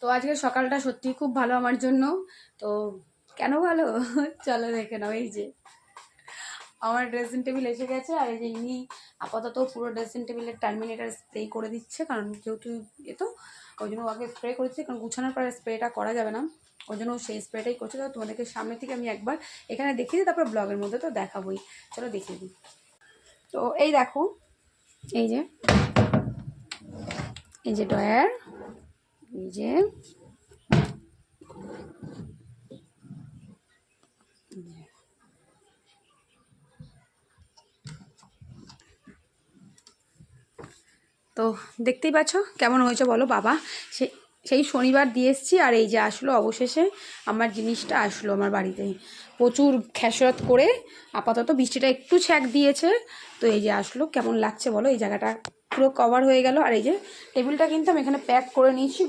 তো আজকে সকালটা সত্যি খুব ভালো আমার জন্য। তো কেন ভালো চলো দেখে নাও। এই যে আমার ড্রেসিং টেবিল এসে গেছে, আর এই যে ইনি আপাতত পুরো ড্রেসিং টেবিলের টার্মিনেটার স্প্রে করে দিচ্ছে, কারণ যেহেতু তো ওই জন্য আগে স্প্রে করেছে, কারণ গুছানোর পরে স্প্রেটা করা যাবে না, ওই জন্য সেই স্প্রেটাই করছে। তো তোমাদেরকে সামনে থেকে আমি একবার এখানে দেখিয়ে দিই, তারপর ব্লগের মধ্যে তো দেখাবোই, চলো দেখিয়ে দিই। তো এই দেখো, এই যে ড্রয়ার, এই যে তো দেখতেই পাচ্ছ কেমন হয়েছে বলো। বাবা সেই শনিবার দিয়ে এসেছি, আর এই যে আসলো অবশেষে আমার জিনিসটা আসলো আমার বাড়িতে। প্রচুর খেসরত করে আপাতত বৃষ্টিটা একটু ছ্যাক দিয়েছে, তো এই যে আসলো। কেমন লাগছে বলো, এই জায়গাটা পুরো কভার হয়ে গেল। আর এই যে টেবিলটা কিন্তু আমি এখানে প্যাক করে নিয়েছি।